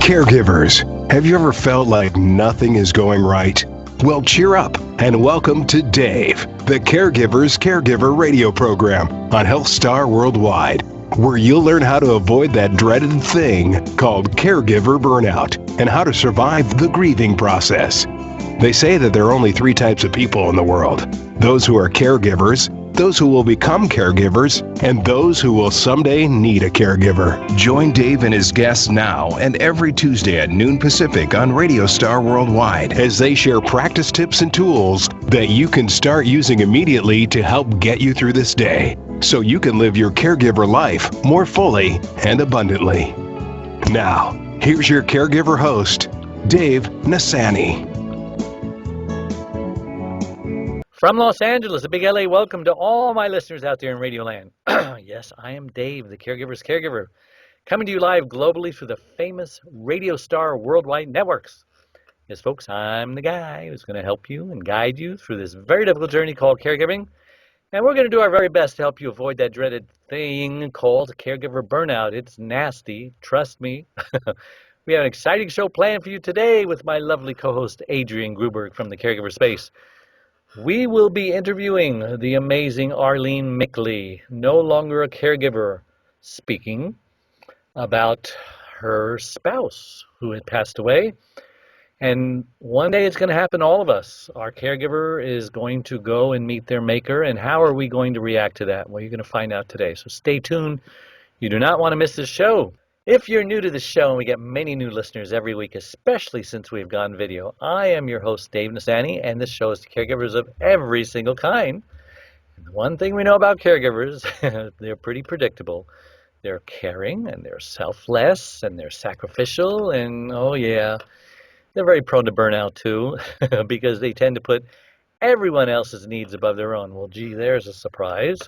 Caregivers, have you ever felt like nothing is going right? Well, cheer up and welcome to Dave, the Caregivers Caregiver radio program on Health Star Worldwide, where you'll learn how to avoid that dreaded thing called caregiver burnout and how to survive the grieving process. They say that there are only three types of people in the world: those who are caregivers, those who will become caregivers, and those who will someday need a caregiver. Join Dave and his guests now and every Tuesday at noon Pacific on Radio Star Worldwide as they share practice tips and tools that you can start using immediately to help get you through this day, so you can live your caregiver life more fully and abundantly. Now, here's your caregiver host, Dave Nassaney. From Los Angeles, a big LA welcome to all my listeners out there in Radio Land. Yes, I am Dave, the Caregiver's Caregiver, coming to you live globally through the famous Radio Star Worldwide networks. Yes, folks, I'm the guy who's going to help you and guide you through this very difficult journey called caregiving. And we're going to do our very best to help you avoid that dreaded thing called caregiver burnout. It's nasty, trust me. We have an exciting show planned for you today with my lovely co-host Adrian Gruberg from the Caregiver Space. We will be interviewing the amazing Arlene Mickley, no longer a caregiver, speaking about her spouse who had passed away. And one day it's going to happen to all of us. Our caregiver is going to go and meet their maker, and how are we going to react to that? Well, you're going to find out today. So stay tuned. You do not want to miss this show. If you're new to the show, and we get many new listeners every week, especially since we've gone video, I am your host, Dave Nassaney, and this show is to caregivers of every single kind. And the one thing we know about caregivers, they're pretty predictable. They're caring, and they're selfless, and they're sacrificial, and oh yeah, they're very prone to burnout too, because they tend to put everyone else's needs above their own. Well, gee, there's a surprise.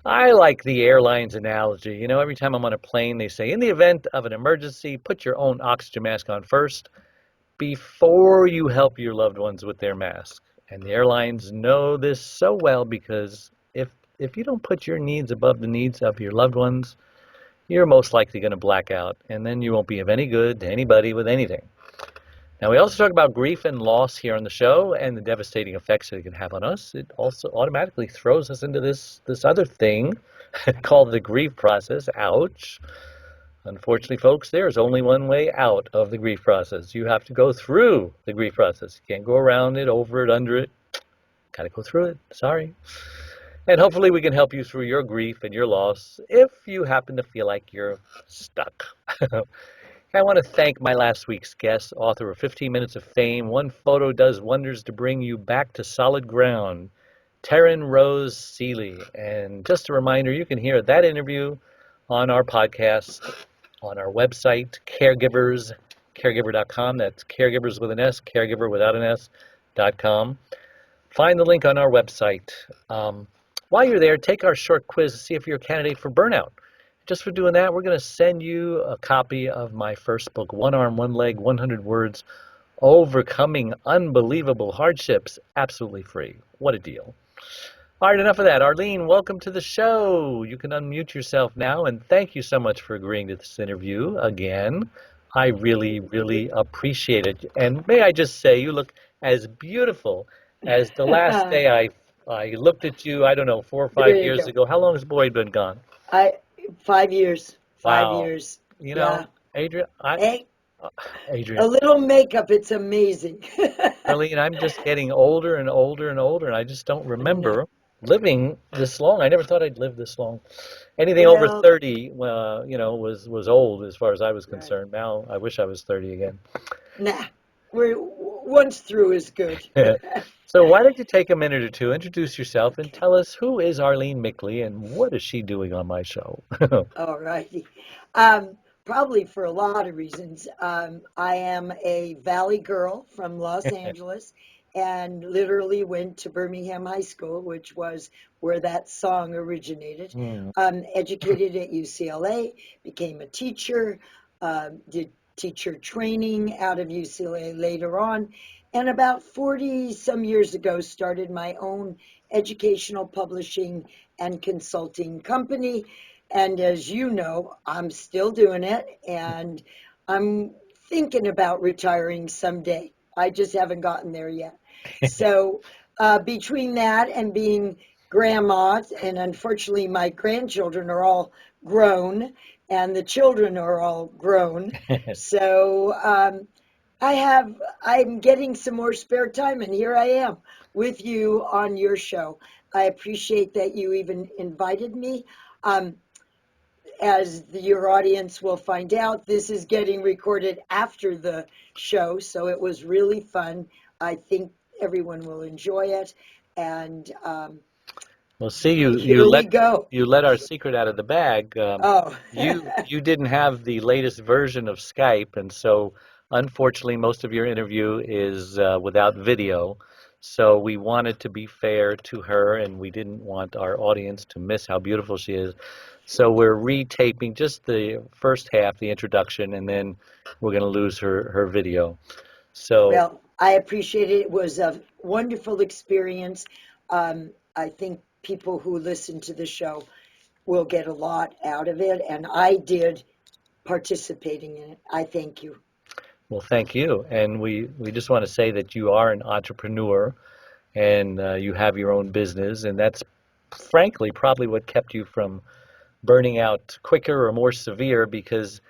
I like the airlines analogy. You know, every time I'm on a plane, they say, in the event of an emergency, put your own oxygen mask on first before you help your loved ones with their mask. And the airlines know this so well because if you don't put your needs above the needs of your loved ones, you're most likely going to black out, and then you won't be of any good to anybody with anything. Now, we also talk about grief and loss here on the show and the devastating effects that it can have on us. It also automatically throws us into this other thing called the grief process. Ouch. Unfortunately, folks, there is only one way out of the grief process. You have to go through the grief process. You can't go around it, over it, under it. Got to go through it. Sorry. And hopefully we can help you through your grief and your loss if you happen to feel like you're stuck. I want to thank my last week's guest, author of 15 Minutes of Fame, One Photo Does Wonders to Bring You Back to Solid Ground, Taryn Rose Seeley. And just a reminder, you can hear that interview on our podcast, on our website, Caregivers, caregiver.com. That's caregivers with an S, caregiver without an S.com. Find the link on our website. While you're there, take our short quiz to see if you're a candidate for burnout. Just for doing that, we're going to send you a copy of my first book, One Arm, One Leg, 100 Words, Overcoming Unbelievable Hardships, absolutely free. What a deal. All right, enough of that. Arlene, welcome to the show. You can unmute yourself now, and thank you so much for agreeing to this interview again. I really, really appreciate it. And may I just say, you look as beautiful as the last day I looked at you, I don't know, 4 or 5 years ago. How long has Boyd been gone? 5 years. Wow. 5 years. You know, yeah. Adrian, A little makeup, it's amazing. Arlene, I'm just getting older and older and older, and I just don't remember living this long. I never thought I'd live this long. Anything over 30, was old as far as I was concerned. Right. Now I wish I was 30 again. Nah, once through is good. So why don't you take a minute or two, introduce yourself, and tell us who is Arlene Mickley and what is she doing on my show? All righty. Probably for a lot of reasons. I am a Valley girl from Los Angeles and literally went to Birmingham High School, which was where that song originated. Educated at UCLA, became a teacher, did teacher training out of UCLA later on, and about 40 some years ago started my own educational publishing and consulting company. And as you know, I'm still doing it, and I'm thinking about retiring someday. I just haven't gotten there yet. So between that and being grandma, and unfortunately my grandchildren are all grown, and the children are all grown. So I'm getting some more spare time, and here I am with you on your show. I appreciate that you even invited me. Um, as your audience will find out, this is getting recorded after the show, so it was really fun. I think everyone will enjoy it, and Well, see, here we go. you let our secret out of the bag. Oh, You didn't have the latest version of Skype, and so unfortunately, most of your interview is without video. So we wanted to be fair to her, and we didn't want our audience to miss how beautiful she is. So we're retaping just the first half, the introduction, and then we're going to lose her video. So well, I appreciate it. It was a wonderful experience. I think people who listen to the show will get a lot out of it, and I did participating in it. I thank you. well, thank you. And we just want to say that you are an entrepreneur and you have your own business, and that's frankly probably what kept you from burning out quicker or more severe because,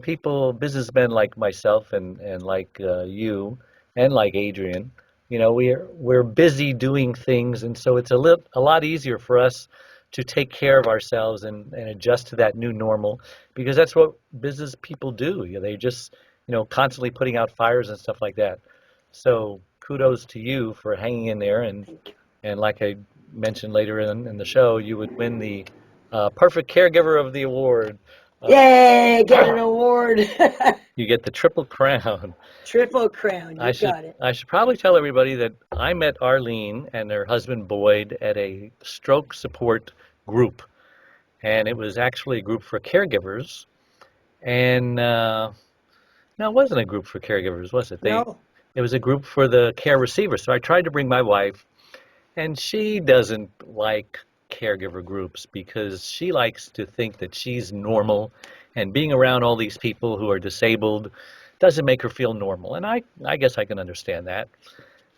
people, businessmen like myself and like you and like Adrian, we're busy doing things, and so it's a lot easier for us to take care of ourselves and adjust to that new normal because that's what business people do. They just, constantly putting out fires and stuff like that. So kudos to you for hanging in there, Thank you. and like I mentioned later in the show, you would win the Perfect Caregiver of the Award. Uh, Yay, get an award. you get the Triple Crown. Triple crown, I you should got it. I should probably tell everybody that I met Arlene and her husband Boyd at a stroke support group, and it was actually a group for caregivers. And no, it wasn't a group for caregivers, was it? No, It was a group for the care receivers. So I tried to bring my wife, and she doesn't like caregiver groups because she likes to think that she's normal, and being around all these people who are disabled doesn't make her feel normal. And I guess I can understand that.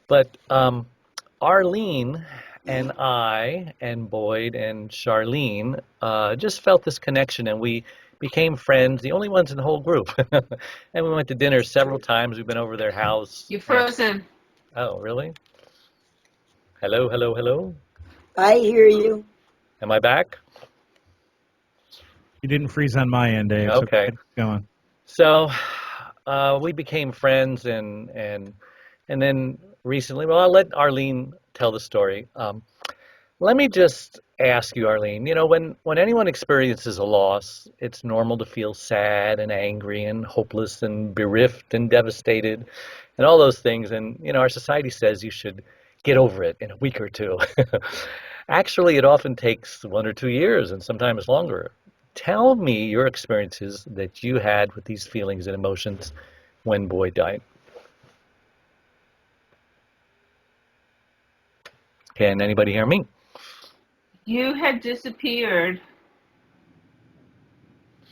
But Arlene and I and Boyd and Charlene just felt this connection, and we became friends, the only ones in the whole group. And we went to dinner it's several true. times. We've been over their house. You're And, frozen. oh, really? Hello, hello, hello. I hear you. Am I back? You didn't freeze on my end, Dave. So Okay. keep going. So we became friends, and then recently, well, I'll let Arlene tell the story. Let me just ask you, Arlene. When anyone experiences a loss, it's normal to feel sad and angry and hopeless and bereft and devastated, and all those things. And our society says you should get over it in a week or two. Actually, it often takes 1 or 2 years, and sometimes longer. Tell me your experiences that you had with these feelings and emotions when Boyd died. Can anybody hear me? You had disappeared.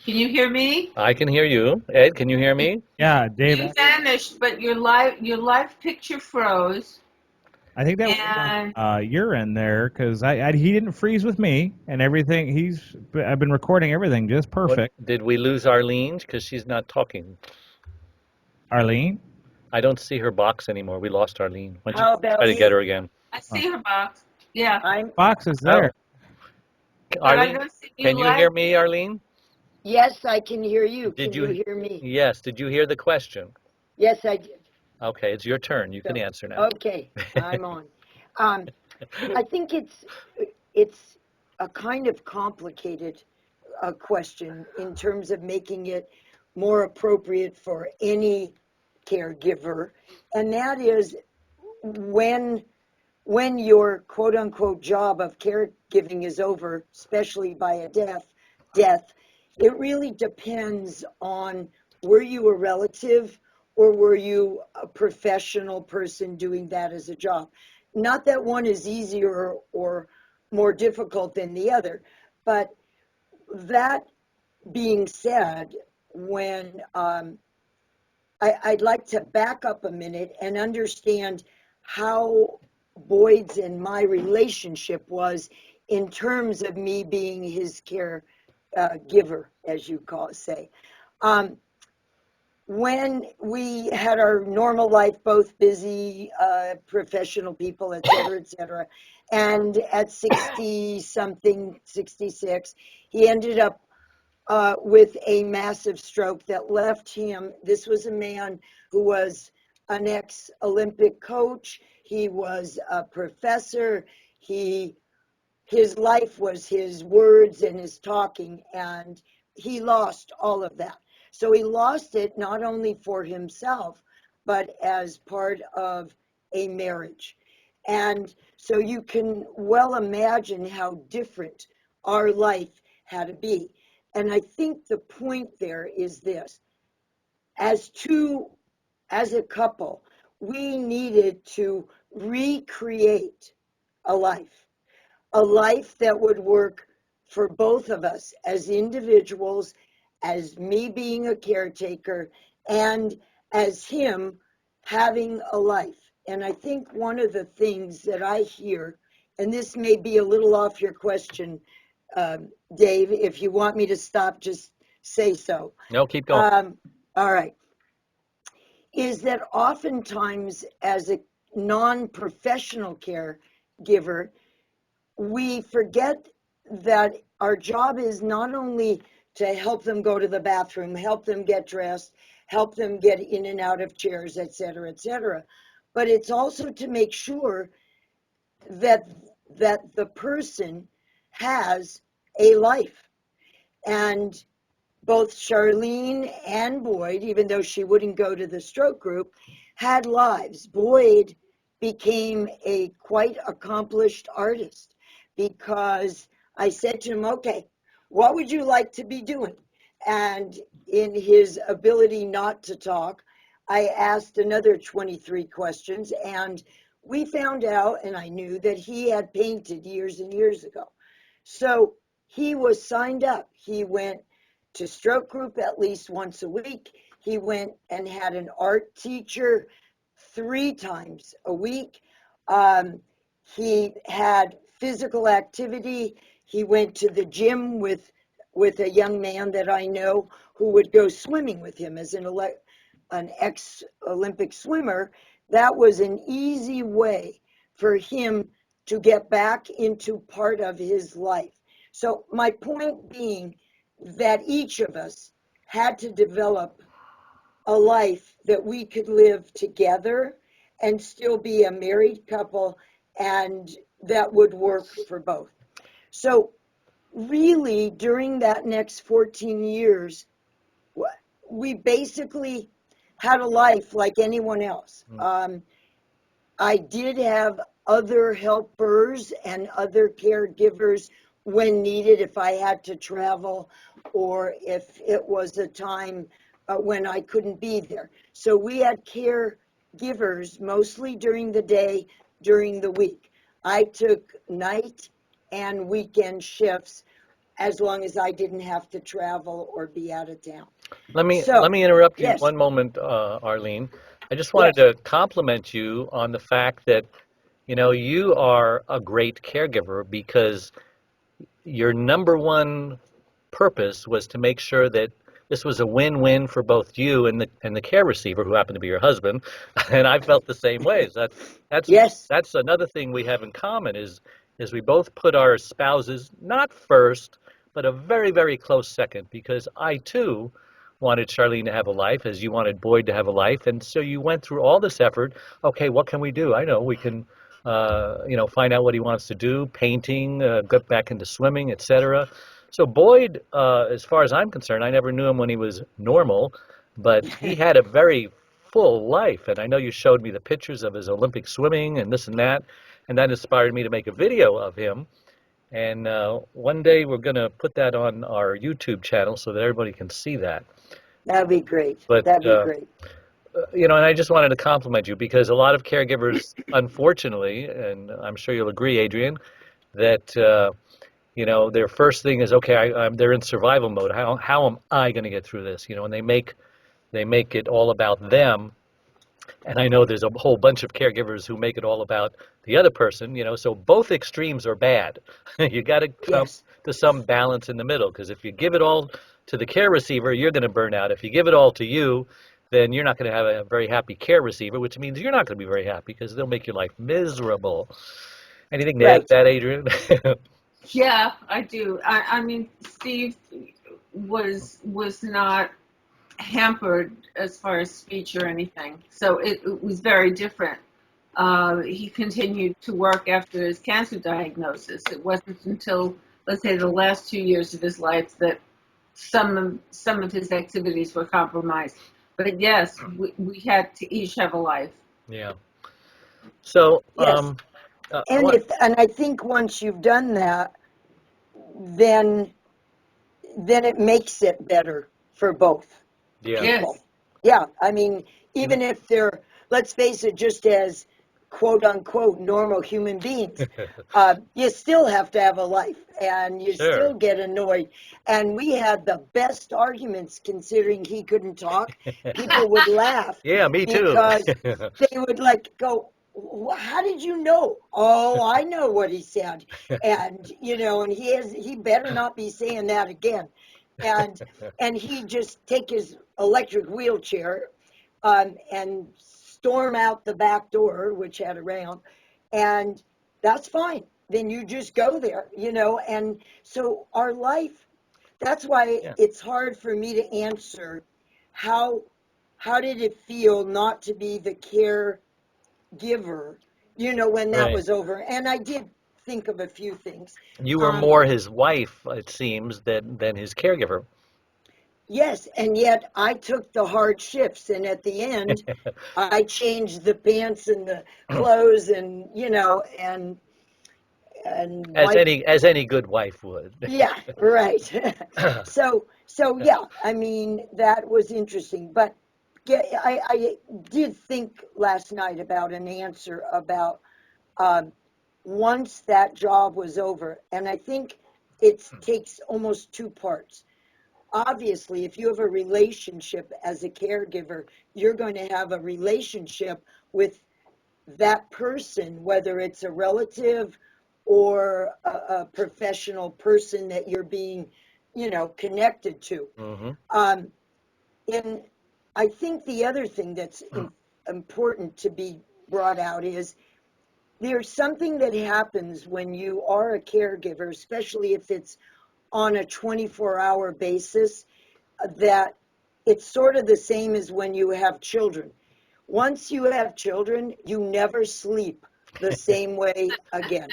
Can you hear me? I can hear you. Ed, can you hear me? Yeah, Dave. You vanished, but your live picture froze. I think that And you're in there because he didn't freeze with me and everything. I've been recording everything just perfect. What, did we lose Arlene? Because she's not talking. Arlene, I don't see her box anymore. We lost Arlene. Why don't How you about try to get me? her again? I see her box. Yeah, I'm, box is Oh, there. but I Arlene, don't see you can you live. hear me, Arlene? yes, I can hear you. Did Can you you? hear me? Yes. Did you hear the question? Yes, I did. Okay, it's your turn. You can So, answer now. okay, I'm on. Um, I think it's a kind of complicated question in terms of making it more appropriate for any caregiver, and that is when your quote unquote job of caregiving is over, especially by a death, it really depends on, were you a relative or were you a professional person doing that as a job? Not that one is easier or more difficult than the other, but that being said, when I'd like to back up a minute and understand how Boyd's and my relationship was in terms of me being his care giver, as you say. When we had our normal life, both busy professional people, et cetera, and at 60 something, 66, he ended up with a massive stroke that left him. This was a man who was an ex-Olympic coach. He was a professor. His life was his words and his talking, and he lost all of that. So he lost it not only for himself, but as part of a marriage. And so you can well imagine how different our life had to be. And I think the point there is this. As a couple, we needed to recreate a life that would work for both of us as individuals, as me being a caretaker, and as him having a life. And I think one of the things that I hear, and this may be a little off your question, Dave, if you want me to stop, just say so. No, keep going. All right. Is that oftentimes as a non-professional caregiver, we forget that our job is not only to help them go to the bathroom, help them get dressed, help them get in and out of chairs, et cetera, but it's also to make sure that the person has a life. And both Charlene and Boyd, even though she wouldn't go to the stroke group, had lives. Boyd became a quite accomplished artist because I said to him, okay, what would you like to be doing? And in his ability not to talk, I asked another 23 questions, and we found out, and I knew that he had painted years and years ago. So he was signed up. He went to stroke group at least once a week. He went and had an art teacher 3 times a week. He had physical activity. He went to the gym with a young man that I know who would go swimming with him as an ex-Olympic swimmer. That was an easy way for him to get back into part of his life. So my point being that each of us had to develop a life that we could live together and still be a married couple, and that would work for both. So really, during that next 14 years, we basically had a life like anyone else. I did have other helpers and other caregivers when needed, if I had to travel or if it was a time when I couldn't be there. So we had caregivers mostly during the day, during the week. I took night and weekend shifts as long as I didn't have to travel or be out of town. Let me interrupt you one moment, Arlene. I just wanted to compliment you on the fact that, you know, you are a great caregiver because your number one purpose was to make sure that this was a win-win for both you and the care receiver, who happened to be your husband. And I felt the same way. That's another thing we have in common is we both put our spouses not first, but a very, very close second, because I too wanted Charlene to have a life as you wanted Boyd to have a life. And so you went through all this effort. Okay, what can we do? I know we can find out what he wants to do, painting, get back into swimming, etc. So Boyd, as far as I'm concerned, I never knew him when he was normal, but he had a very full life. And I know you showed me the pictures of his Olympic swimming and this and that inspired me to make a video of him. And one day we're going to put that on our YouTube channel so that everybody can see that. That'd be great. And I just wanted to compliment you because a lot of caregivers, unfortunately, and I'm sure you'll agree, Adrian, that their first thing is, okay, they're in survival mode. How am I going to get through this? And they make They make it all about them. And I know there's a whole bunch of caregivers who make it all about the other person, so both extremes are bad. You got to come Yes. to some balance in the middle, because if you give it all to the care receiver, you're going to burn out. If you give it all to you, then you're not going to have a very happy care receiver, which means you're not going to be very happy because they'll make your life miserable. Anything to add to Right. that, Adrian? Yeah, I do. I mean, Steve was not hampered as far as speech or anything, so it was very different. He continued to work after his cancer diagnosis. It wasn't until, let's say, the last 2 years of his life that some of his activities were compromised. But yes, we had to each have a life. Yeah. So, Yes. And I think once you've done that, then it makes it better for both yeah, people. Yes. Yeah, I mean, even if they're, let's face it, just as quote unquote normal human beings, you still have to have a life and you sure. still get annoyed. And we had the best arguments considering he couldn't talk. People would laugh Yeah, me too. because they would like go, how did you know? Oh, I know what he said. And, and he better not be saying that again. And he just take his electric wheelchair and storm out the back door, which had a ramp, and that's fine. Then you just go there, and so our life, that's why Yeah. it's hard for me to answer how did it feel not to be the caregiver, when that Right. was over. And I did think of a few things. You were Um, more his wife, it seems, than his caregiver. Yes, and yet I took the hard shifts, and at the end, I changed the pants and the clothes, and As wiped. any good wife would. Yeah, right. So yeah, I mean that was interesting, but I did think last night about an answer about um, once that job was over, and I think it takes almost two parts. Obviously, if you have a relationship as a caregiver, you're going to have a relationship with that person, whether it's a relative or a professional person that you're being, connected to. Hmm. Um, and I think the other thing that's important to be brought out is there's something that happens when you are a caregiver, especially if it's on a 24-hour basis, that it's sort of the same as when you have children. Once you have children, you never sleep the same way again.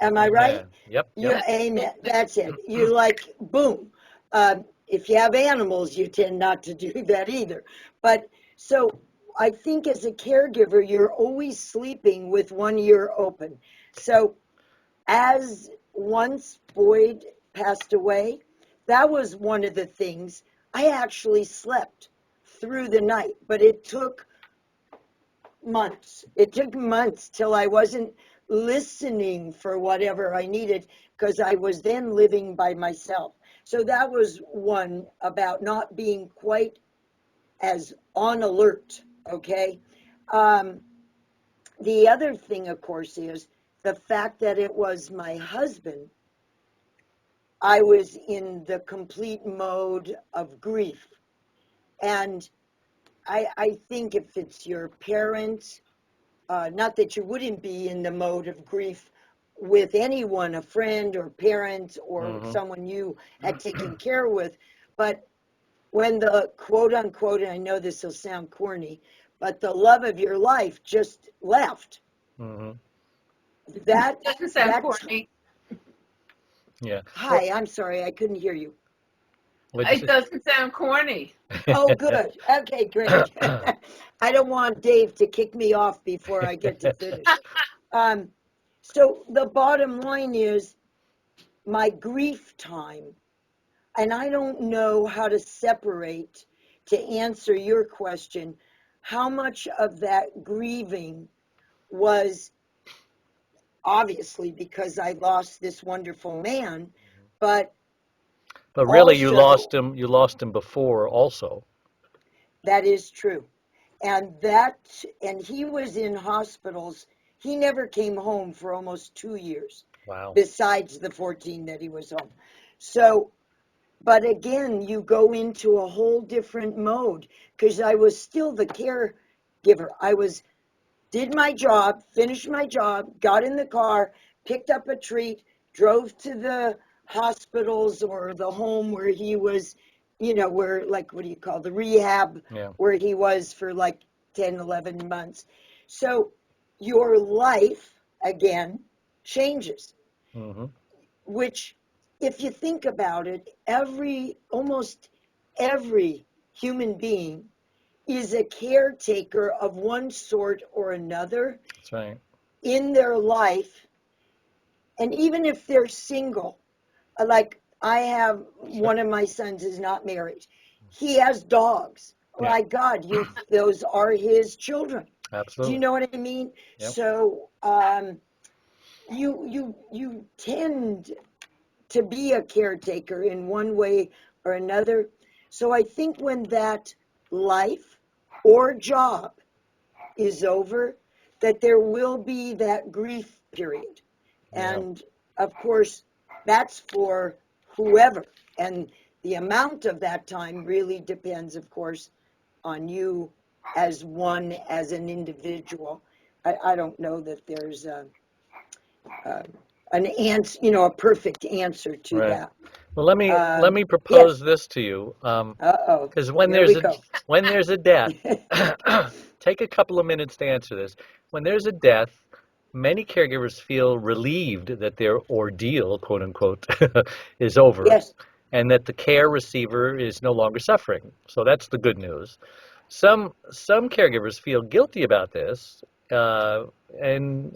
Am I right? Amen. Yep, yep. You, amen. That's it. You like, boom. If you have animals, you tend not to do that either. But so I think as a caregiver, you're always sleeping with one ear open. So as once Boyd passed away, that was one of the things. I actually slept through the night, but it took months. It took months till I wasn't listening for whatever I needed because I was then living by myself. So that was one about not being quite as on alert, okay? Um, the other thing, of course, is the fact that it was my husband. I was in the complete mode of grief. And I think if it's your parents, not that you wouldn't be in the mode of grief with anyone, a friend or parent or Hmm. someone you had taken care with, but when the quote unquote, and I know this will sound corny, but the love of your life just left. Hmm. That Doesn't sound that corny. Yeah. Well, Hi, I'm sorry, I couldn't hear you. what'd you It doesn't sound corny. Oh, say? good. Okay, great. I don't want Dave to kick me off before I get to finish. Um, so the bottom line is my grief time, and I don't know how to separate to answer your question, how much of that grieving was obviously because I lost this wonderful man, but But really, you also, lost him. You lost him before, also. That is true. And he was in hospitals. He never came home for almost 2 years, Wow. besides the 14 that he was home. So, but again, you go into a whole different mode, because I was still the caregiver. Did my job, finished my job, got in the car, picked up a treat, drove to the hospitals or the home where he was, where, like, what do you call the rehab, Yeah. where he was for like 10, 11 months. So your life, again, changes, Mm-hmm. which, if you think about it, almost every human being is a caretaker of one sort or another That's right. in their life. And even if they're single, like I have one of my sons is not married. He has dogs. Yeah. My God, those are his children. Do Absolutely. you know what I mean? Yep. So you tend to be a caretaker in one way or another. So I think when that life or job is over, that there will be that grief period. Yeah. And of course, that's for whoever. And the amount of that time really depends, of course, on you as an individual. I don't know that there's an answer, a perfect answer to Right. that. Well, let me Yes. propose this to you. Uh-oh. Because when Here we there's a go. when there's a death, take a couple of minutes to answer this. When there's a death, many caregivers feel relieved that their ordeal, quote unquote, is over, Yes. and that the care receiver is no longer suffering. So that's the good news. Some caregivers feel guilty about this, and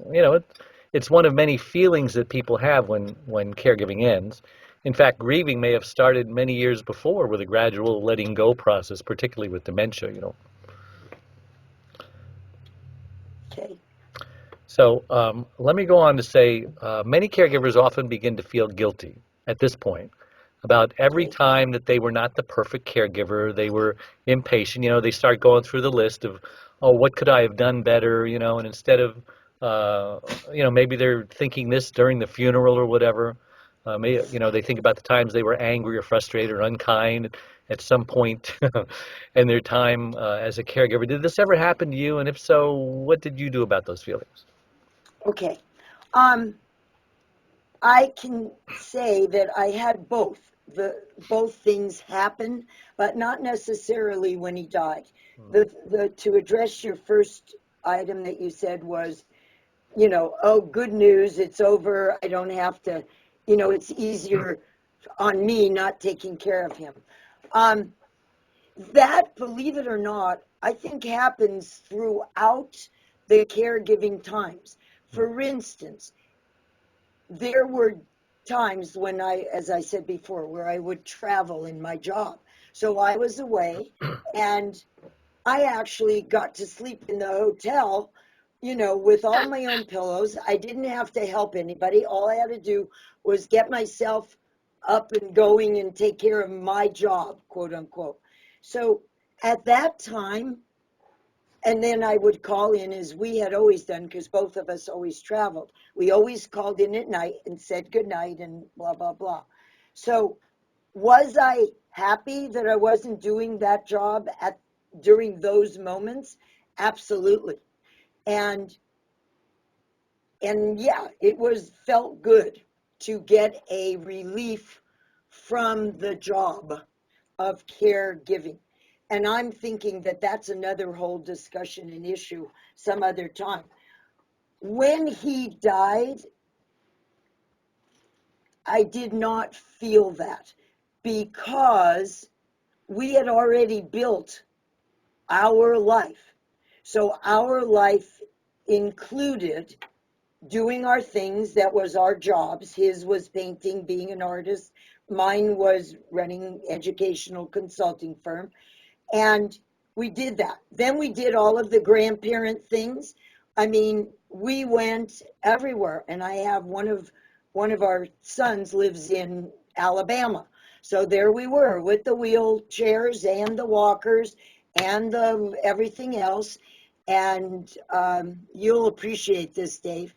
it's one of many feelings that people have when caregiving ends. In fact, grieving may have started many years before with a gradual letting go process, particularly with dementia. Okay. So let me go on to say many caregivers often begin to feel guilty at this point about every Okay. time that they were not the perfect caregiver, they were impatient. They start going through the list of, oh, what could I have done better? And instead of, maybe they're thinking this during the funeral or whatever. They think about the times they were angry or frustrated or unkind at some point in their time as a caregiver. Did this ever happen to you? And if so, what did you do about those feelings? Okay. Um, I can say that I had both things happen, but not necessarily when he died. To address your first item that you said was, oh, good news, it's over. I don't have to, it's easier on me not taking care of him. That, believe it or not, I think happens throughout the caregiving times. For instance, there were times when as I said before, where I would travel in my job. So I was away, and I actually got to sleep in the hotel, with all my own pillows. I didn't have to help anybody. All I had to do was get myself up and going and take care of my job, quote unquote. So at that time, and then I would call in, as we had always done, because both of us always traveled. We always called in at night and said good night and blah, blah, blah. So was I happy that I wasn't doing that job during those moments? Absolutely. And yeah, felt good to get a relief from the job of caregiving. And I'm thinking that that's another whole discussion and issue some other time. When he died, I did not feel that, because we had already built our life. So our life included doing our things. That was our jobs. His was painting, being an artist. Mine was running educational consulting firm. And we did that. Then we did all of the grandparent things. I mean, we went everywhere. And I have one of our sons lives in Alabama. So there we were with the wheelchairs and the walkers and everything else. And you'll appreciate this, Dave.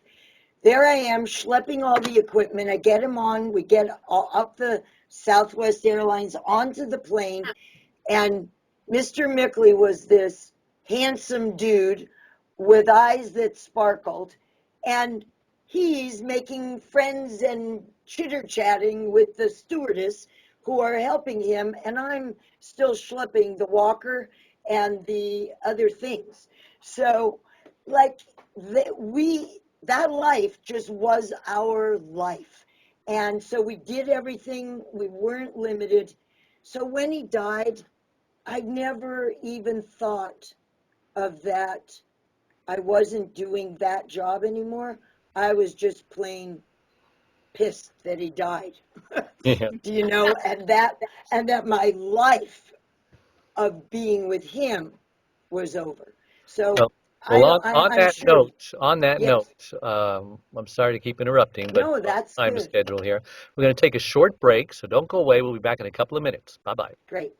There I am schlepping all the equipment. I get him on. We get up the Southwest Airlines onto the plane. And Mr. Mickley was this handsome dude with eyes that sparkled. And he's making friends and chitter-chatting with the stewardess who are helping him. And I'm still schlepping the walker and the other things. So, like, that life just was our life. And so we did everything. We weren't limited. So when he died, I never even thought of that. I wasn't doing that job anymore. I was just plain pissed that he died. Yeah. You know, and that my life of being with him was over. So Well, I'm on that sure. note, I'm sorry to keep interrupting, but No, that's time good. schedule here. We're going to take a short break, so don't go away. We'll be back in a couple of minutes. Bye-bye. Great.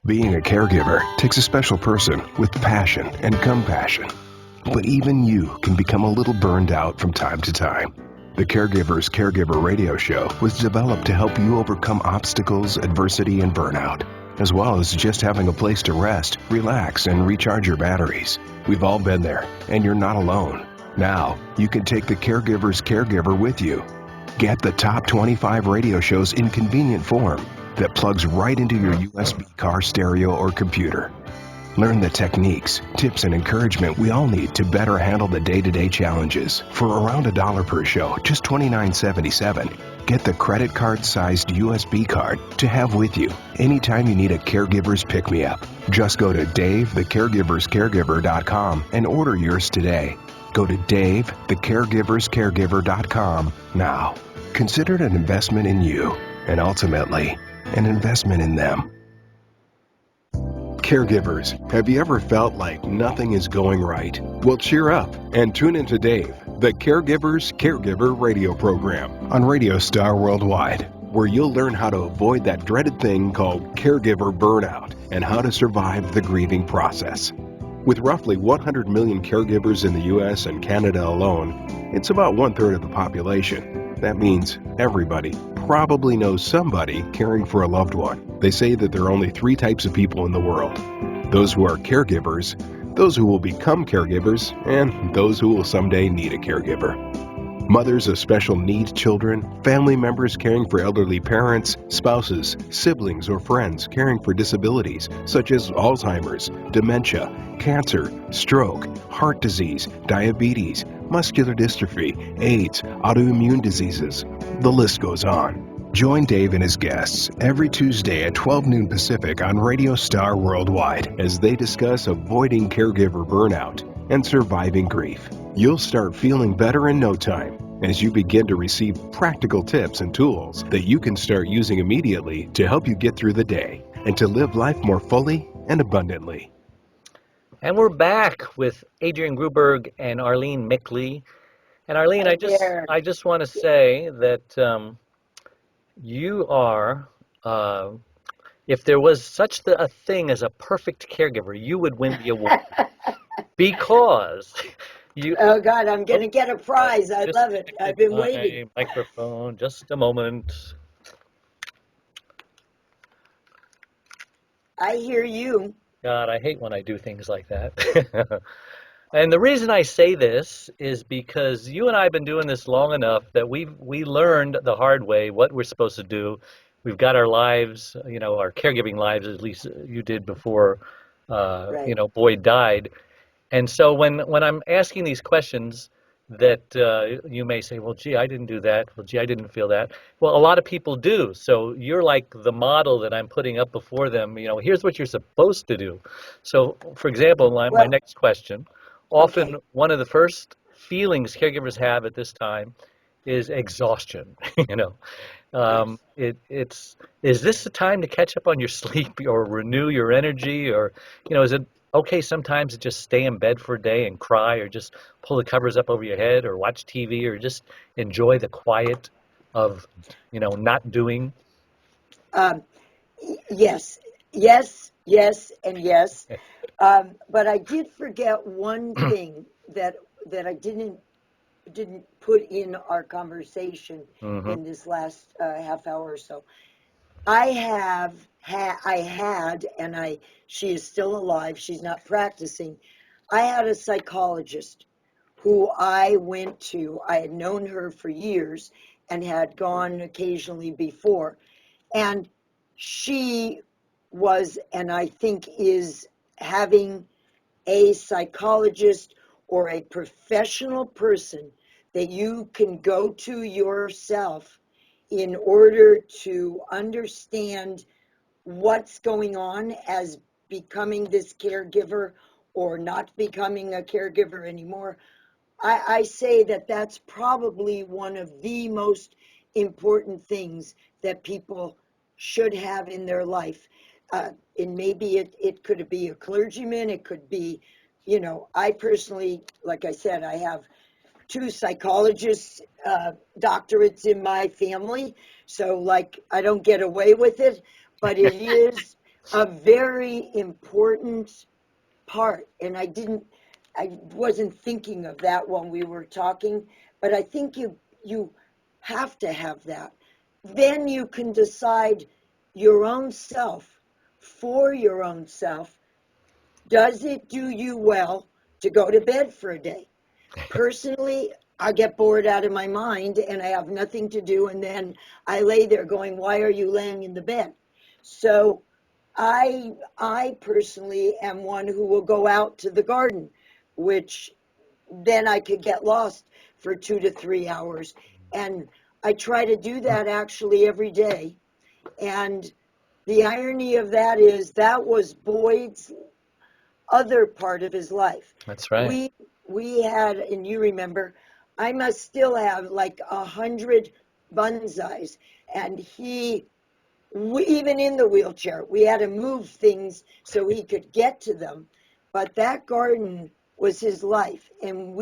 Being a caregiver takes a special person with passion and compassion. But even you can become a little burned out from time to time. The Caregivers Caregiver radio show was developed to help you overcome obstacles, adversity, and burnout, as well as just having a place to rest, relax, and recharge your batteries. We've all been there, and you're not alone. Now, you can take the Caregivers Caregiver with you. Get the top 25 radio shows in convenient form that plugs right into your USB car stereo or computer. Learn the techniques, tips, and encouragement we all need to better handle the day-to-day challenges. For around $1 per show, just $29.77. Get the credit card-sized USB card to have with you anytime you need a caregiver's pick-me-up. Just go to DaveTheCaregiversCaregiver.com and order yours today. Go to DaveTheCaregiversCaregiver.com now. Consider it an investment in you, and ultimately, an investment in them. Caregivers, have you ever felt like nothing is going right? Well, cheer up and tune into Dave, the Caregivers Caregiver radio program on Radio Star Worldwide, where you'll learn how to avoid that dreaded thing called caregiver burnout and how to survive the grieving process. With roughly 100 million caregivers in the U.S. and Canada alone, it's about 1/3 of the population. That means everybody probably knows somebody caring for a loved one. They say that there are only 3 types of people in the world: those who are caregivers, those who will become caregivers, and those who will someday need a caregiver. Mothers of special needs children, family members caring for elderly parents, spouses, siblings, or friends caring for disabilities such as Alzheimer's, dementia, cancer, stroke, heart disease, diabetes, muscular dystrophy, AIDS, autoimmune diseases. The list goes on. Join Dave and his guests every Tuesday at 12 noon Pacific on Radio Star Worldwide as they discuss avoiding caregiver burnout and surviving grief. You'll start feeling better in no time as you begin to receive practical tips and tools that you can start using immediately to help you get through the day and to live life more fully and abundantly. And we're back with Adrian Gruberg and Arlene Mickley. And Arlene, I just want to say that you are, if there was such a thing as a perfect caregiver, you would win the award. Because you... Oh, God, I'm going to get a prize. I love it. I've been waiting. Microphone, just a moment. I hear you. God, I hate when I do things like that. And the reason I say this is because you and I have been doing this long enough that we learned the hard way what we're supposed to do. We've got our lives, our caregiving lives, at least you did before, Right. Boyd died. And so when I'm asking these questions that you may say, well, gee, I didn't do that. Well, gee, I didn't feel that. Well, a lot of people do. So you're like the model that I'm putting up before them. Here's what you're supposed to do. So, for example, my next question, often one of the first feelings caregivers have at this time is exhaustion. Is this the time to catch up on your sleep or renew your energy, or is it okay sometimes to just stay in bed for a day and cry, or just pull the covers up over your head, or watch TV, or just enjoy the quiet of not doing? Yes, and yes. But I did forget one thing that I didn't put in our conversation Mm-hmm. in this last half hour or so. I had, and she is still alive. She's not practicing. I had a psychologist who I went to. I had known her for years and had gone occasionally before. And she was, and I think is, having a psychologist or a professional person that you can go to yourself in order to understand what's going on as becoming this caregiver or not becoming a caregiver anymore. I say that that's probably one of the most important things that people should have in their life. And maybe it could be a clergyman, it could be, I personally, like I said, I have two psychologists, doctorates in my family. So, like, I don't get away with it, but it is a very important part. And I wasn't thinking of that when we were talking, but I think you have to have that. Then you can decide your own self, for your own self. Does it do you well to go to bed for a day? Personally, I get bored out of my mind and I have nothing to do, and then I lay there going, why are you laying in the bed? So I personally am one who will go out to the garden, which then I could get lost for 2 to 3 hours. And I try to do that actually every day. And the irony of that is that was Boyd's other part of his life. That's right. We had, and you remember, I must still have like 100 bonsais, and even in the wheelchair, we had to move things so he could get to them. But that garden was his life, and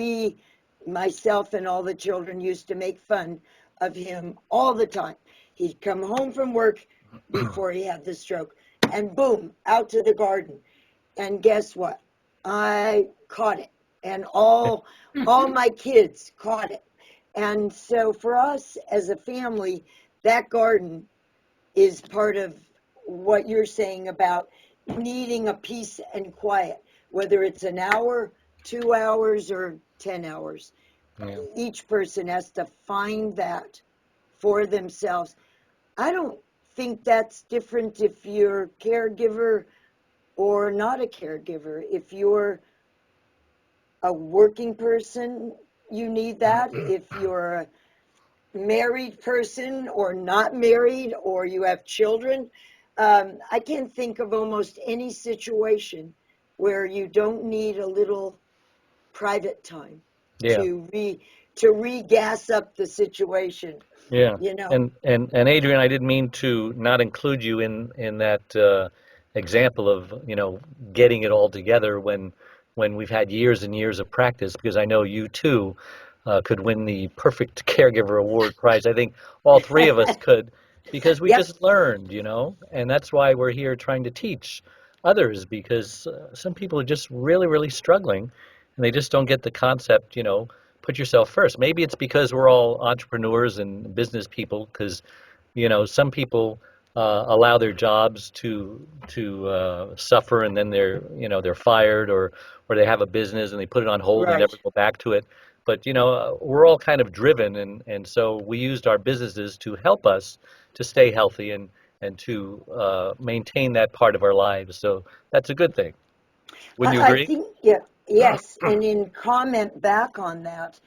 myself and all the children, used to make fun of him all the time. He'd come home from work before he had the stroke, and boom, out to the garden. And guess what? I caught it, and all my kids caught it. And so for us as a family, that garden is part of what you're saying about needing a peace and quiet, whether it's an hour, 2 hours, or 10 hours. Yeah. Each person has to find that for themselves. I don't think that's different if you're a caregiver or not a caregiver. If you're a working person, you need that. If you're a married person or not married, or you have children, I can't think of almost any situation where you don't need a little private time Yeah. to re-gas up the situation. Yeah. You know. And Adrian, I didn't mean to not include you in that example of, getting it all together when we've had years and years of practice, because I know you too could win the Perfect Caregiver Award prize. I think all three of us could, because we Yep. just learned, and that's why we're here trying to teach others, because some people are just really, really struggling, and they just don't get the concept, put yourself first. Maybe it's because we're all entrepreneurs and business people, because some people allow their jobs to suffer, and then they're fired, or they have a business and they put it on hold and Right. never go back to it. But we're all kind of driven, and so we used our businesses to help us to stay healthy and to maintain that part of our lives. So that's a good thing. Wouldn't you I agree? think, yeah, yes. And in comment back on that,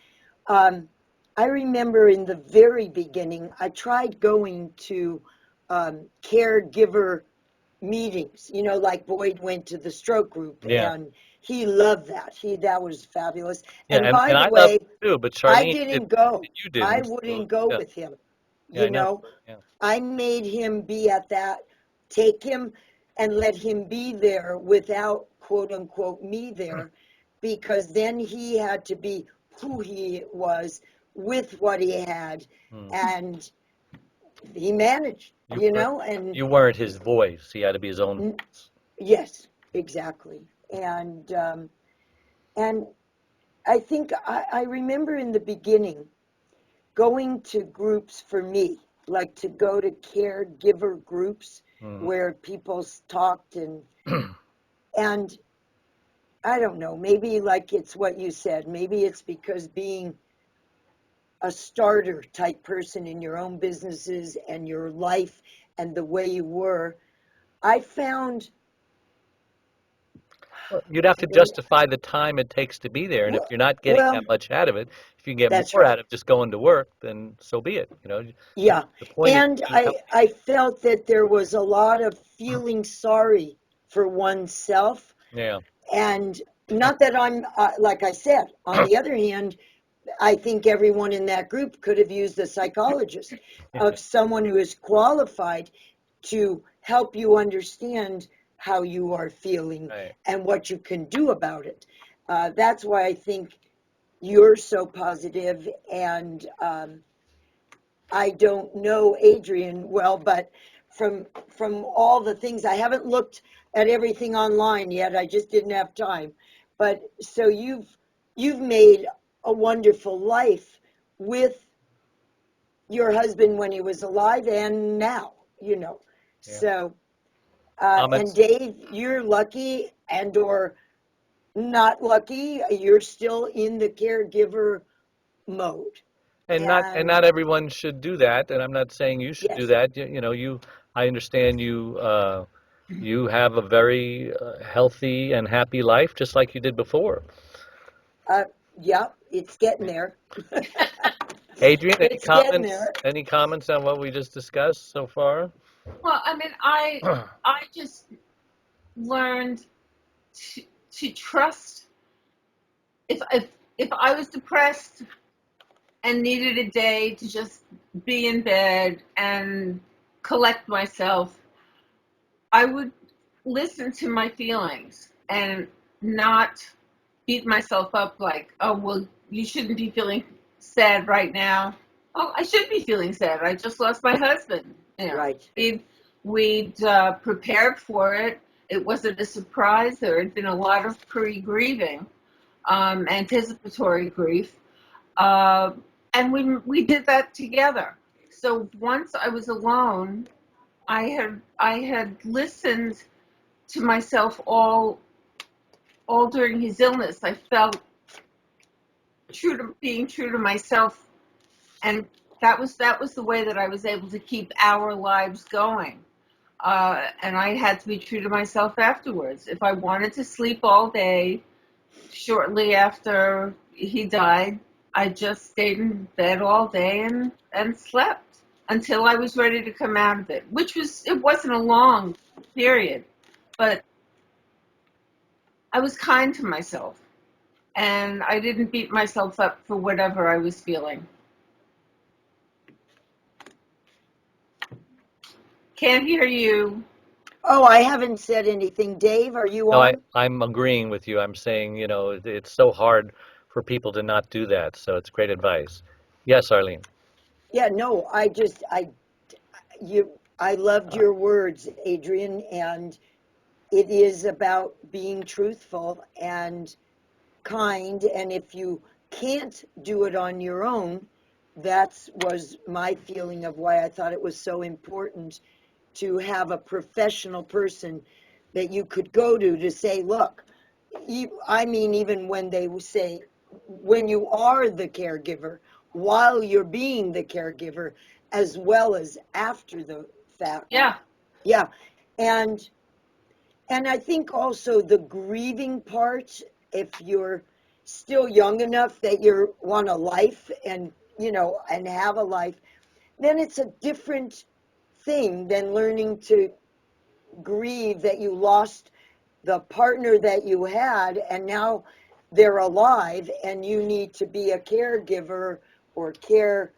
I remember in the very beginning, I tried going to caregiver meetings, like Boyd went to the stroke group, Yeah. and he loved that. That was fabulous. Yeah, And by and the I love way, it too, but I Charlene did, didn't go. you I didn't. So, wouldn't go yeah, with him. yeah, I You know. know, Yeah. I made him be at that, take him and let him be there without quote unquote me there, because then he had to be who he was with what he had, Hmm. and he managed, You weren't, and you weren't his voice. He had to be his own voice. yes, exactly. And I think I remember in the beginning going to groups for me, like to go to caregiver groups where people talked and I don't know, maybe like it's what you said, maybe it's because being a starter type person in your own businesses and your life and the way you were, I found. Well, you'd have to justify the time it takes to be there, and if you're not getting Well, that much out of it, if you can get that's more right. out of just going to work, then so be it. Yeah. The point is And being healthy. I felt that there was a lot of feeling sorry for oneself. Yeah. And not that I'm, like I said, on the other hand, I think everyone in that group could have used a psychologist, of someone who is qualified to help you understand how you are feeling Right. and what you can do about it. That's why I think you're so positive, and I don't know Adrian well, but from all the things, I haven't looked at everything online yet. I just didn't have time. But so you've made a wonderful life with your husband when he was alive and now, Yeah. So and Comments? Dave, you're lucky and or not lucky. You're still in the caregiver mode. And not And everyone should do that, and I'm not saying you should do yes, that. I understand you have a very healthy and happy life, just like you did before. uh, yeah, it's getting there. Adrian, any It's getting comments? there. Any comments on what we just discussed so far? Well, I mean, I just learned to trust. If I was depressed and needed a day to just be in bed and collect myself, I would listen to my feelings and not beat myself up like, oh, well, you shouldn't be feeling sad right now. Oh, I should be feeling sad. I just lost my husband. Right. We'd prepared for it. It wasn't a surprise. There had been a lot of pre-grieving, anticipatory grief. And we did that together. So once I was alone, I had listened to myself all during his illness. I felt being true to myself, and that was the way that I was able to keep our lives going. And I had to be true to myself afterwards. If I wanted to sleep all day, shortly after he died, I just stayed in bed all day and slept until I was ready to come out of it, it wasn't a long period, but I was kind to myself and I didn't beat myself up for whatever I was feeling. Can't hear you. Oh, I haven't said anything. Dave, are you No, on? I'm agreeing with you. I'm saying, it's so hard for people to not do that. So it's great advice. Yes, Arlene. Yeah, no, I loved your words, Adrian, and it is about being truthful and kind. And if you can't do it on your own, that was my feeling of why I thought it was so important to have a professional person that you could go to say, look, I mean, even when they say, when you are the caregiver, while you're being the caregiver, as well as after the fact. Yeah. Yeah. And I think also the grieving part, if you're still young enough that you want a life and, and have a life, then it's a different thing than learning to grieve that you lost the partner that you had and now they're alive and you need to be a caregiver or care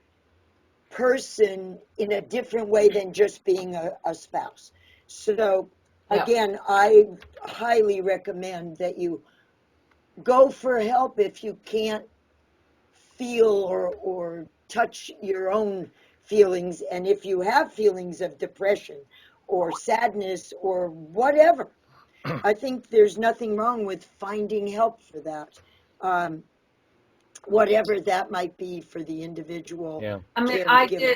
person in a different way than just being a spouse. So Yeah. again, I highly recommend that you go for help if you can't feel or touch your own feelings. And if you have feelings of depression or sadness or whatever, I think there's nothing wrong with finding help for that, whatever that might be for the individual. Yeah. I mean, caregiver.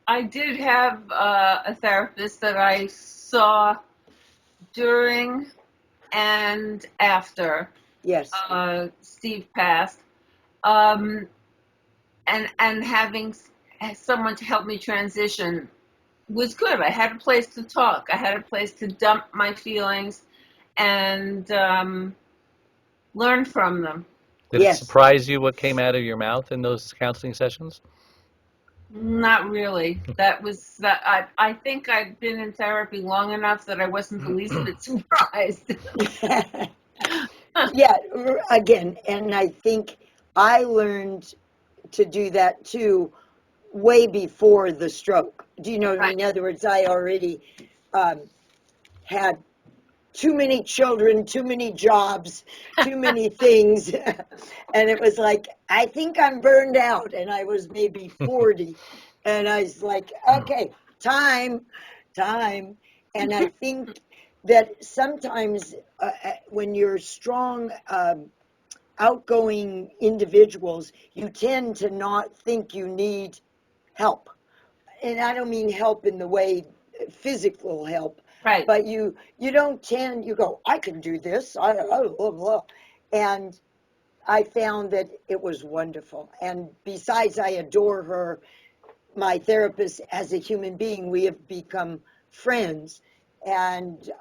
I did have a therapist that I saw during and after Yes. Steve passed, um, and having someone to help me transition was good. I had a place to talk. I had a place to dump my feelings and learn from them. Did it Yes. surprise you what came out of your mouth in those counseling sessions? Not really. That was that. I think I'd been in therapy long enough that I wasn't the least bit surprised. Yeah, again, and I think I learned to do that too way before the stroke. Do you know what I mean? In other words, I already had too many children, too many jobs, too many things. And it was like, I think I'm burned out. And I was maybe 40. And I was like, okay, time. And I think that sometimes when you're strong, outgoing individuals, you tend to not think you need help. And I don't mean help in the way physical help, Right. but you don't tend, you go, I can do this, blah, blah. And I found that it was wonderful. And besides, I adore her, my therapist, as a human being. We have become friends. And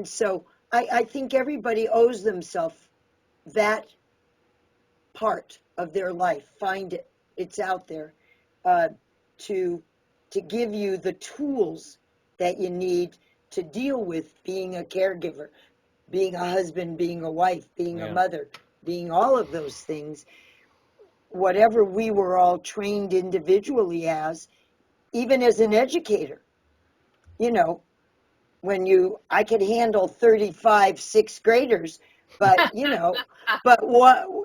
so I think everybody owes themselves that part of their life. Find it. It's out there, to give you the tools that you need to deal with being a caregiver, being a husband, being a wife, being a mother, being all of those things. Whatever we were all trained individually as, even as an educator, you know, I could handle 35 sixth graders, but but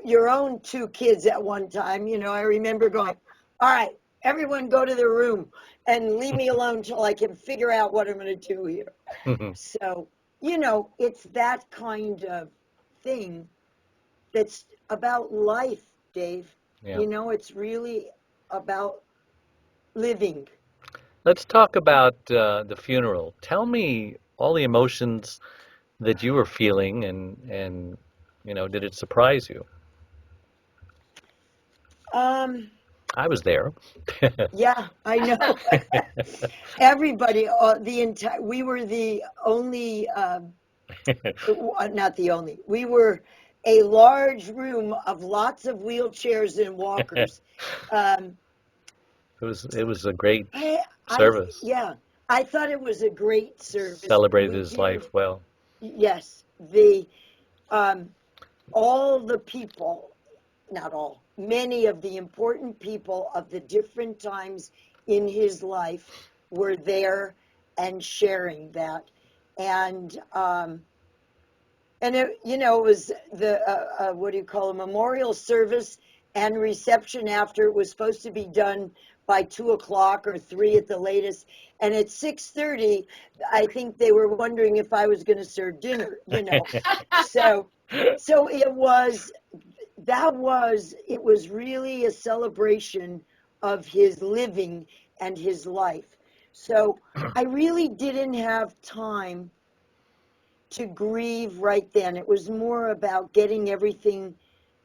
your own two kids at one time, I remember going, all right, everyone go to their room and leave me alone till I can figure out what I'm going to do here. So, it's that kind of thing that's about life, Dave. Yeah. It's really about living. Let's talk about the funeral. Tell me all the emotions that you were feeling, and did it surprise you? I was there. Yeah, I know. Everybody, we were the only, not the only, we were a large room of lots of wheelchairs and walkers. It was a great I, service. yeah, I thought it was a great service. Celebrated his life well. Yes, all the people, not all, many of the important people of the different times in his life were there and sharing that. And it was the what do you call a memorial service and reception after. It was supposed to be done by 2:00 or 3 at the latest, and at 6:30, I think they were wondering if I was going to serve dinner. So it was really a celebration of his living and his life. So I really didn't have time to grieve right then. It was more about getting everything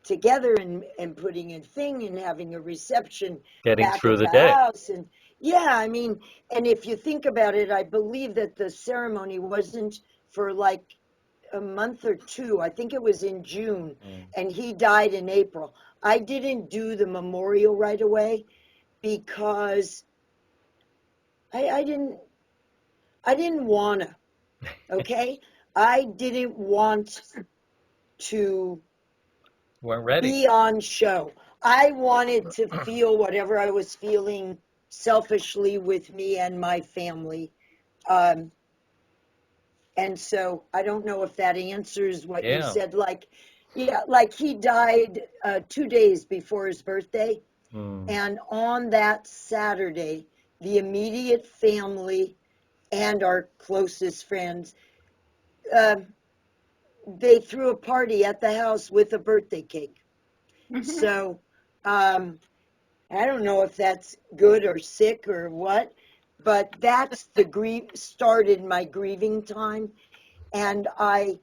together and putting a thing and having a reception Getting back through at the the day. house. And and if you think about it, I believe that the ceremony wasn't for like a month or two. I think it was in June, and he died in April. I didn't do the memorial right away because I didn't want to. Okay, I didn't want to Weren't ready. be on show. I wanted to feel whatever I was feeling selfishly with me and my family. And so I don't know if that answers what you said. Like he died 2 days before his birthday. And on that Saturday, the immediate family and our closest friends, they threw a party at the house with a birthday cake. So I don't know if that's good or sick or what, but that's started my grieving time. And I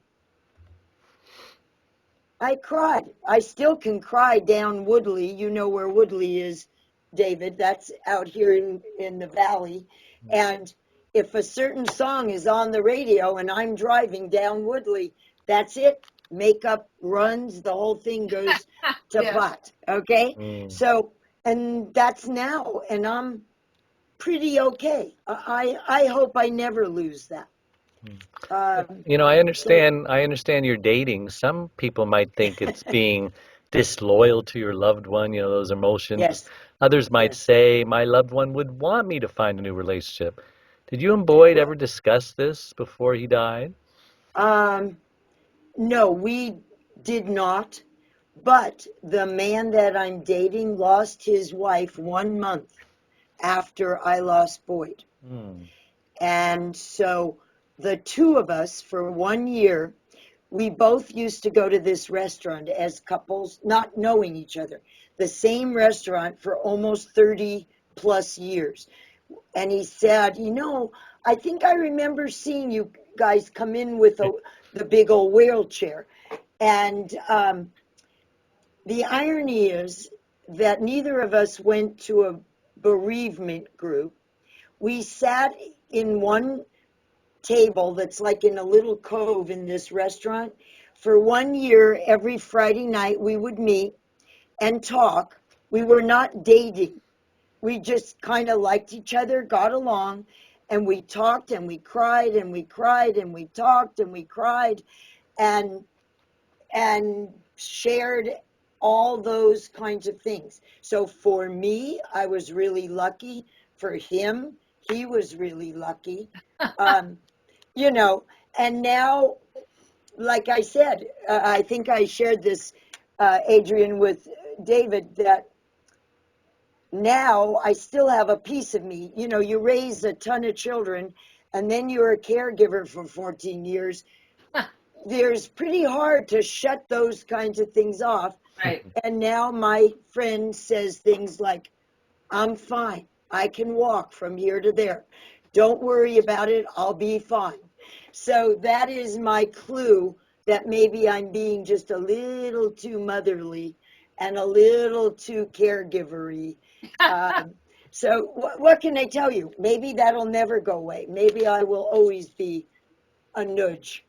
cried. I still can cry down Woodley. You know where Woodley is, David. That's out here in the valley. And if a certain song is on the radio and I'm driving down Woodley, that's it. Makeup runs, the whole thing goes to pot. Okay? So, and that's now, and I'm pretty okay. I hope I never lose that. I understand you're dating. Some people might think it's being disloyal to your loved one, those emotions. Yes. Others might say, my loved one would want me to find a new relationship. Did you and Boyd ever discuss this before he died? No, we did not. But the man that I'm dating lost his wife 1 month after I lost Boyd. And so the two of us, for 1 year, we both used to go to this restaurant as couples, not knowing each other. The same restaurant for almost 30 plus years. And he said, I think I remember seeing you guys come in with the big old wheelchair. And the irony is that neither of us went to a bereavement group. We sat in one table that's like in a little cove in this restaurant. For 1 year, every Friday night, we would meet and talk. We were not dating. We just kind of liked each other, got along, and we talked and we cried and we cried and we talked and we cried and shared all those kinds of things. So for me, I was really lucky. For him, he was really lucky. And now, like I said, I think I shared this, Adrian, with David, that now I still have a piece of me. You raise a ton of children and then you're a caregiver for 14 years. There's pretty hard to shut those kinds of things off. Right. And now my friend says things like, I'm fine. I can walk from here to there. Don't worry about it. I'll be fine. So that is my clue that maybe I'm being just a little too motherly and a little too caregiver-y. So what can I tell you? Maybe that'll never go away. Maybe I will always be a nudge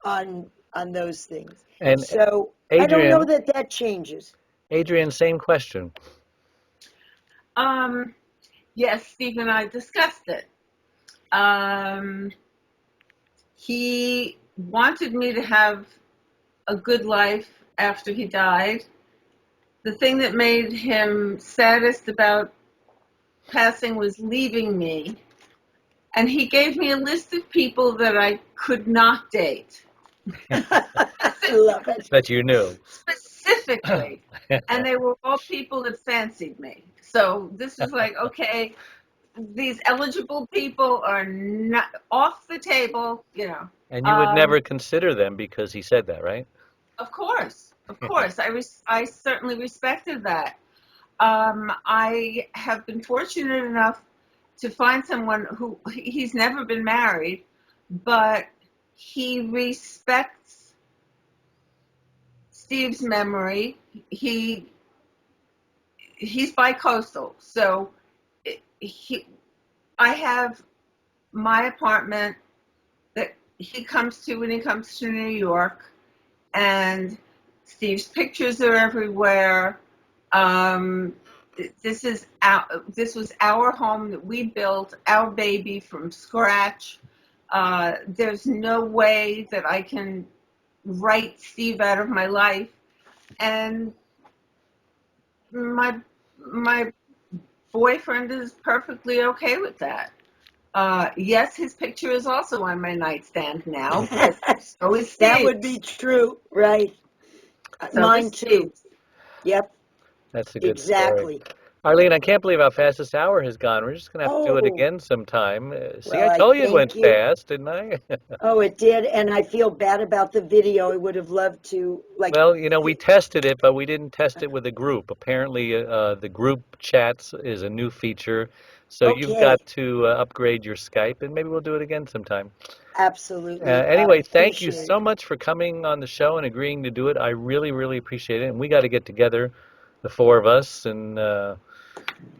on those things. And so Adrian, I don't know that changes. Adrian, same question. Yes, Steve and I discussed it. He wanted me to have a good life after he died. The thing that made him saddest about passing was leaving me. And he gave me a list of people that I could not date. I love it. That you knew. Specifically. And they were all people that fancied me. So this is like, okay, these eligible people are not off the table, And you would never consider them because he said that, right? Of course. I certainly respected that. I have been fortunate enough to find someone who, he's never been married, but he respects Steve's memory. He's bi-coastal, so I have my apartment that he comes to when he comes to New York, and Steve's pictures are everywhere. This was our home that we built, our baby from scratch. There's no way that I can write Steve out of my life, and my boyfriend is perfectly okay with that. Yes, his picture is also on my nightstand now. So is Steve's. That would be true, right? So Mine too. Yep. That's a good exactly. story. Arlene, I can't believe how fast this hour has gone. We're just going to have to do it Oh, again sometime. See, well, I I told you it went thank you. fast, didn't I? Oh, it did, and I feel bad about the video. I would have loved to, like, Well, we tested it, but we didn't test it with a group. Apparently, the group chats is a new feature, so you've okay, got to upgrade your Skype, and maybe we'll do it again sometime. absolutely. Anyway, thank you Appreciate so it. much for coming on the show and agreeing to do it. I really, really appreciate it, and we got to get together, the four of us, and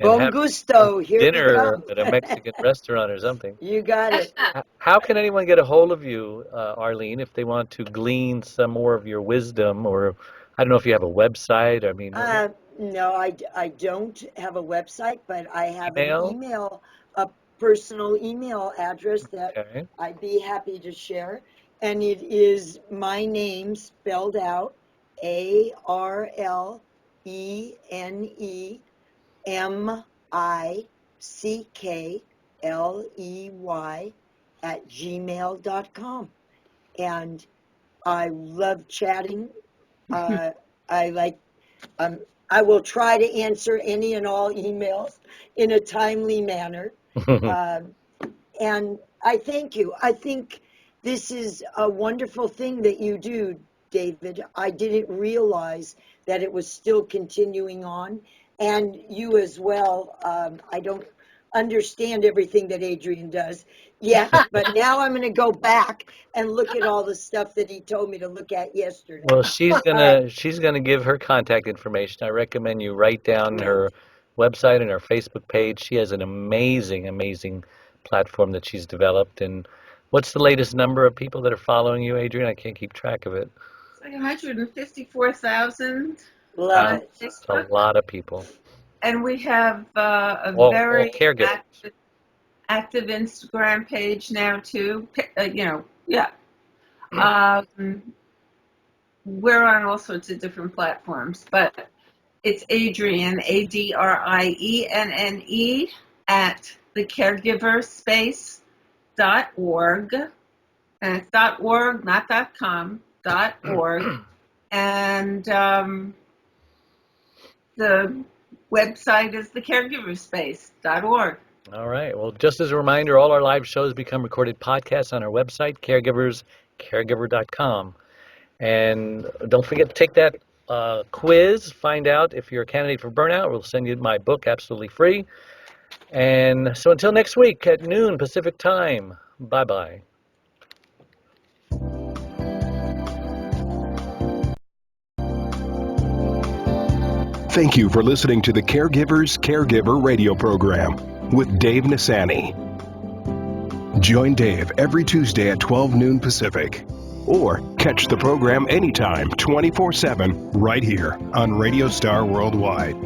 Bon have some gusto. Here we dinner come. at a Mexican restaurant or something. You got it. How can anyone get a hold of you, Arlene, if they want to glean some more of your wisdom, or I don't know if you have a website? I mean, Uh, no, I don't have a website, but I have an email? email, a personal email address that Okay. I'd be happy to share. And it is my name spelled out, ArleneMickley @gmail.com. And I love chatting. Uh, I like, um, I will try to answer any and all emails in a timely manner. Um, and I thank you. I think this is a wonderful thing that you do, David. I didn't realize that it was still continuing on, and you as well. I don't understand everything that Adrian does yet, but now I'm going to go back and look at all the stuff that he told me to look at yesterday. Well, she's All right, gonna give her contact information. I recommend you write down great. her website and her Facebook page. She has an amazing, amazing platform that she's developed. And what's the latest number of people that are following you, Adrian? I can't keep track of it. It's like 154,000 Love Wow, on it. it's a Facebook. lot of people. And we have a All very caregivers. active Instagram page now too. Yeah. Um, we're on all sorts of different platforms, but it's Adrienne, ADRIENNE at thecaregiverspace.org. And it's .org, not .com, .org. And the website is thecaregiverspace.org. All right. Well, just as a reminder, all our live shows become recorded podcasts on our website, caregiverscaregiver.com. And don't forget to take that quiz. Find out if you're a candidate for burnout. We'll send you my book absolutely free. And so until next week at noon Pacific time, bye-bye. Thank you for listening to the Caregivers Caregiver radio program with Dave Nassaney. Join Dave every Tuesday at 12 noon Pacific. Or catch the program anytime, 24/7, right here on Radio Star Worldwide.